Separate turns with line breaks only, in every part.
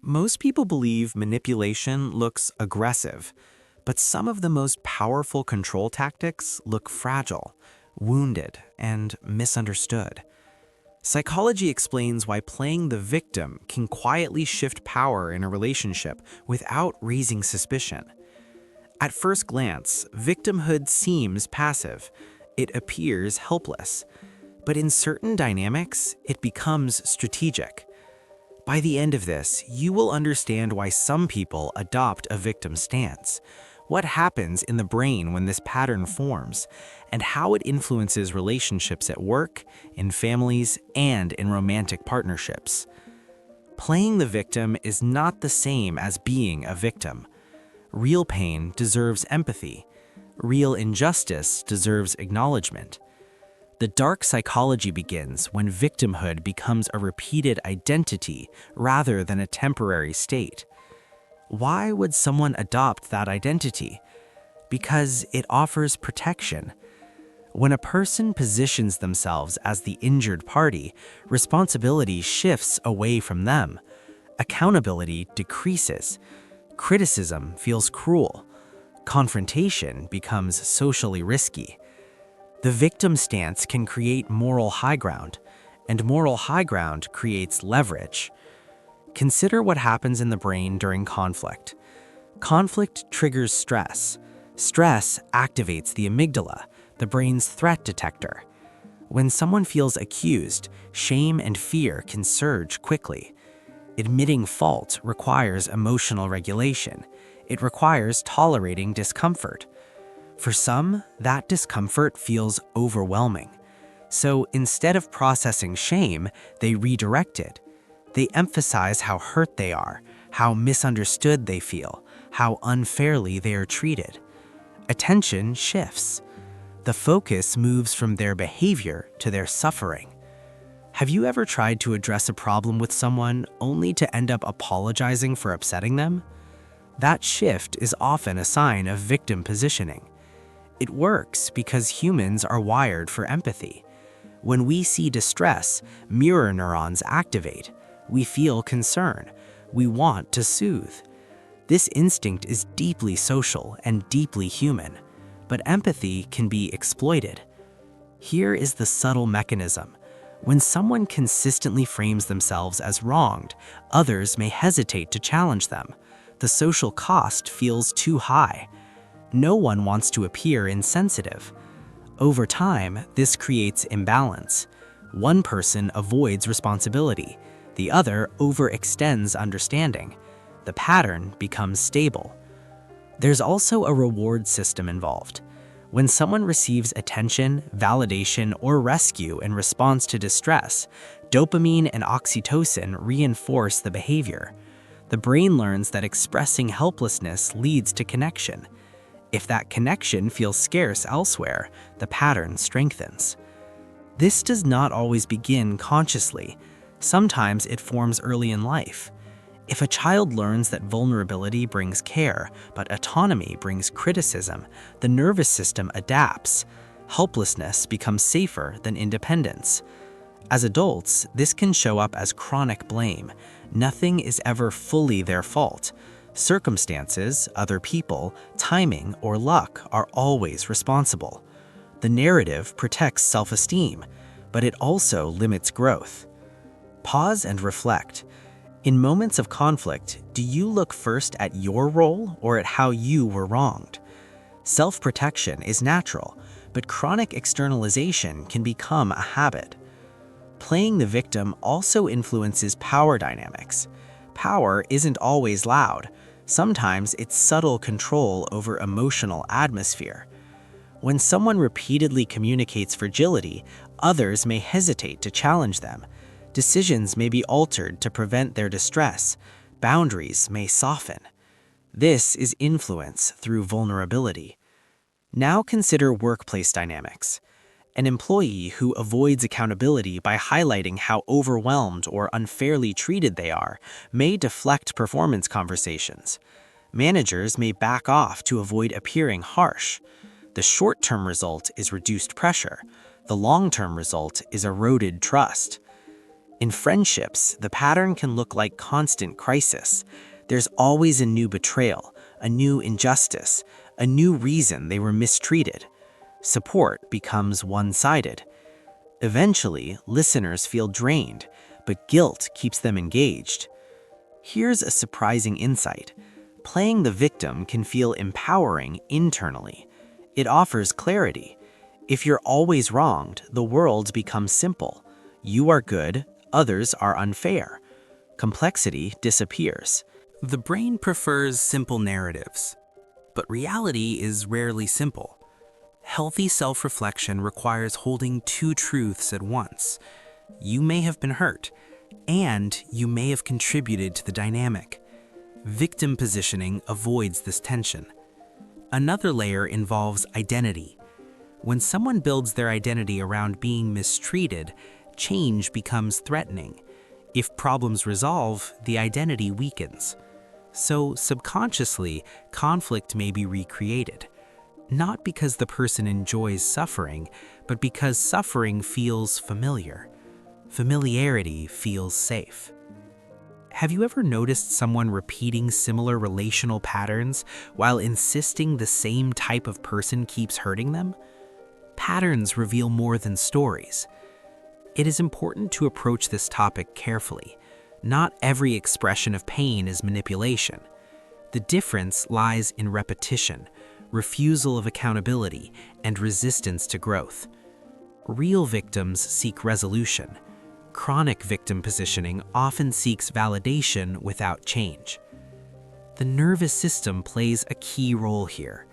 Most people believe manipulation looks aggressive, but some of the most powerful control tactics look fragile, wounded, and misunderstood. Psychology explains why playing the victim can quietly shift power in a relationship without raising suspicion. At first glance, victimhood seems passive. It appears helpless. But in certain dynamics, it becomes strategic. By the end of this, you will understand why some people adopt a victim stance, what happens in the brain when this pattern forms, and how it influences relationships at work, in families, and in romantic partnerships. Playing the victim is not the same as being a victim. Real pain deserves empathy. Real injustice deserves acknowledgement. The dark psychology begins when victimhood becomes a repeated identity rather than a temporary state. Why would someone adopt that identity? Because it offers protection. When a person positions themselves as the injured party, responsibility shifts away from them. Accountability decreases. Criticism feels cruel. Confrontation becomes socially risky. The victim stance can create moral high ground, and moral high ground creates leverage. Consider what happens in the brain during conflict. Conflict triggers stress. Stress activates the amygdala, the brain's threat detector. When someone feels accused, shame and fear can surge quickly. Admitting fault requires emotional regulation. It requires tolerating discomfort. For some, that discomfort feels overwhelming. So instead of processing shame, they redirect it. They emphasize how hurt they are, how misunderstood they feel, how unfairly they are treated. Attention shifts. The focus moves from their behavior to their suffering. Have you ever tried to address a problem with someone only to end up apologizing for upsetting them? That shift is often a sign of victim positioning. It works because humans are wired for empathy. When we see distress, mirror neurons activate. We feel concern. We want to soothe. This instinct is deeply social and deeply human, but empathy can be exploited. Here is the subtle mechanism. When someone consistently frames themselves as wronged, others may hesitate to challenge them. The social cost feels too high. No one wants to appear insensitive. Over time, this creates imbalance. One person avoids responsibility. The other overextends understanding. The pattern becomes stable. There's also a reward system involved. When someone receives attention, validation, or rescue in response to distress, dopamine and oxytocin reinforce the behavior. The brain learns that expressing helplessness leads to connection. If that connection feels scarce elsewhere, the pattern strengthens. This does not always begin consciously. Sometimes it forms early in life. If a child learns that vulnerability brings care, but autonomy brings criticism, the nervous system adapts. Helplessness becomes safer than independence. As adults, this can show up as chronic blame. Nothing is ever fully their fault. Circumstances, other people, timing, or luck are always responsible. The narrative protects self-esteem, but it also limits growth. Pause and reflect. In moments of conflict, do you look first at your role or at how you were wronged? Self-protection is natural, but chronic externalization can become a habit. Playing the victim also influences power dynamics. Power isn't always loud. Sometimes it's subtle control over emotional atmosphere. When someone repeatedly communicates fragility, others may hesitate to challenge them. Decisions may be altered to prevent their distress. Boundaries may soften. This is influence through vulnerability. Now consider workplace dynamics. An employee who avoids accountability by highlighting how overwhelmed or unfairly treated they are may deflect performance conversations. Managers may back off to avoid appearing harsh. The short-term result is reduced pressure. The long-term result is eroded trust. In friendships, the pattern can look like constant crisis. There's always a new betrayal, a new injustice, a new reason they were mistreated. Support becomes one-sided. Eventually, listeners feel drained, but guilt keeps them engaged. Here's a surprising insight. Playing the victim can feel empowering internally. It offers clarity. If you're always wronged, the world becomes simple. You are good, others are unfair. Complexity disappears. The brain prefers simple narratives, but reality is rarely simple. Healthy self-reflection requires holding two truths at once. You may have been hurt, and you may have contributed to the dynamic. Victim positioning avoids this tension. Another layer involves identity. When someone builds their identity around being mistreated, change becomes threatening. If problems resolve, the identity weakens. So subconsciously, conflict may be recreated. Not because the person enjoys suffering, but because suffering feels familiar. Familiarity feels safe. Have you ever noticed someone repeating similar relational patterns while insisting the same type of person keeps hurting them? Patterns reveal more than stories. It is important to approach this topic carefully. Not every expression of pain is manipulation. The difference lies in repetition, refusal of accountability, and resistance to growth. Real victims seek resolution. Chronic victim positioning often seeks validation without change. The nervous system plays a key role here.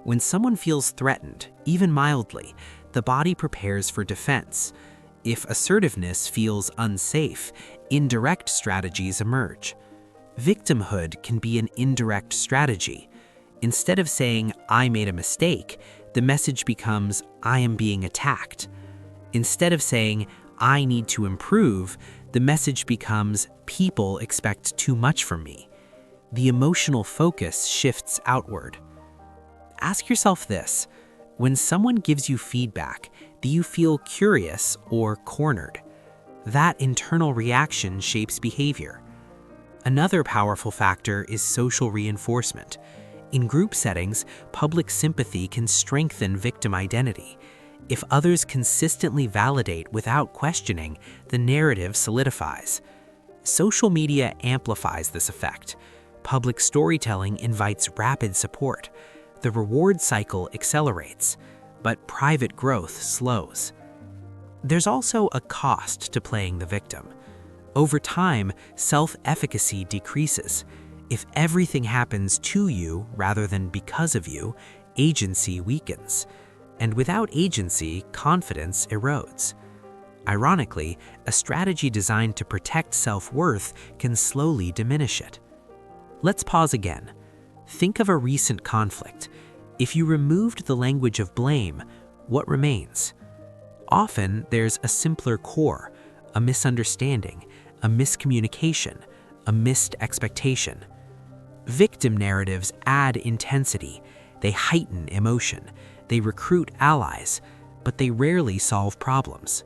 When someone feels threatened, even mildly, the body prepares for defense. If assertiveness feels unsafe, indirect strategies emerge. Victimhood can be an indirect strategy. Instead of saying, "I made a mistake," the message becomes, "I am being attacked." Instead of saying, "I need to improve," the message becomes, "People expect too much from me." The emotional focus shifts outward. Ask yourself this: when someone gives you feedback, do you feel curious or cornered? That internal reaction shapes behavior. Another powerful factor is social reinforcement. In group settings, public sympathy can strengthen victim identity. If others consistently validate without questioning, the narrative solidifies. Social media amplifies this effect. Public storytelling invites rapid support. The reward cycle accelerates, but private growth slows. There's also a cost to playing the victim. Over time, self-efficacy decreases. If everything happens to you rather than because of you, agency weakens. And without agency, confidence erodes. Ironically, a strategy designed to protect self-worth can slowly diminish it. Let's pause again. Think of a recent conflict. If you removed the language of blame, what remains? Often, there's a simpler core, a misunderstanding, a miscommunication, a missed expectation. Victim narratives add intensity. They heighten emotion. They recruit allies, but they rarely solve problems.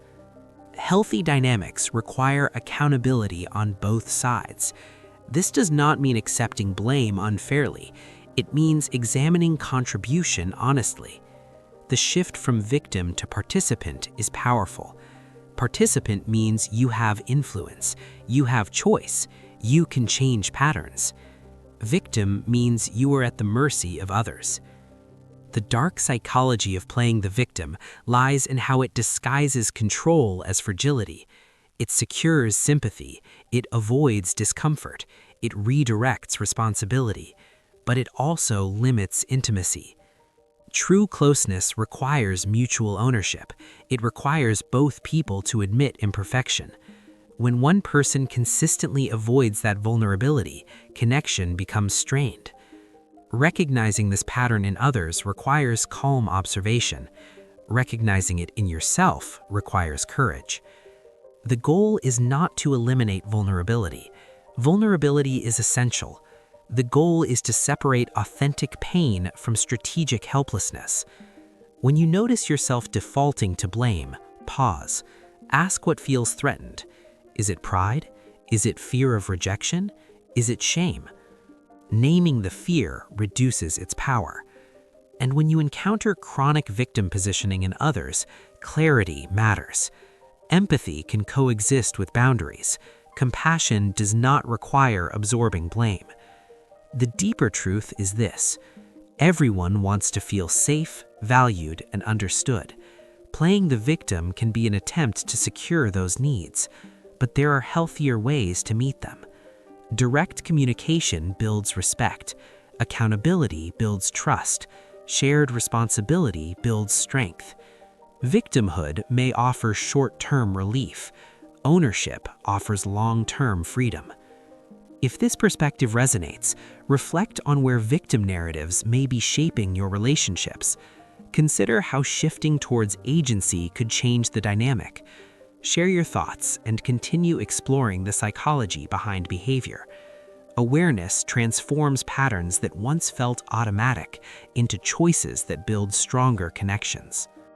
Healthy dynamics require accountability on both sides. This does not mean accepting blame unfairly. It means examining contribution honestly. The shift from victim to participant is powerful. Participant means you have influence, you have choice, you can change patterns. Victim means you are at the mercy of others. The dark psychology of playing the victim lies in how it disguises control as fragility. It secures sympathy, it avoids discomfort, it redirects responsibility, but it also limits intimacy. True closeness requires mutual ownership. It requires both people to admit imperfection. When one person consistently avoids that vulnerability, connection becomes strained. Recognizing this pattern in others requires calm observation. Recognizing it in yourself requires courage. The goal is not to eliminate vulnerability. Vulnerability is essential. The goal is to separate authentic pain from strategic helplessness. When you notice yourself defaulting to blame, pause. Ask what feels threatened. Is it pride? Is it fear of rejection? Is it shame? Naming the fear reduces its power. And when you encounter chronic victim positioning in others, clarity matters. Empathy can coexist with boundaries. Compassion does not require absorbing blame. The deeper truth is this: everyone wants to feel safe, valued, and understood. Playing the victim can be an attempt to secure those needs, but there are healthier ways to meet them. Direct communication builds respect. Accountability builds trust. Shared responsibility builds strength. Victimhood may offer short-term relief. Ownership offers long-term freedom. If this perspective resonates, reflect on where victim narratives may be shaping your relationships. Consider how shifting towards agency could change the dynamic. Share your thoughts and continue exploring the psychology behind behavior. Awareness transforms patterns that once felt automatic into choices that build stronger connections.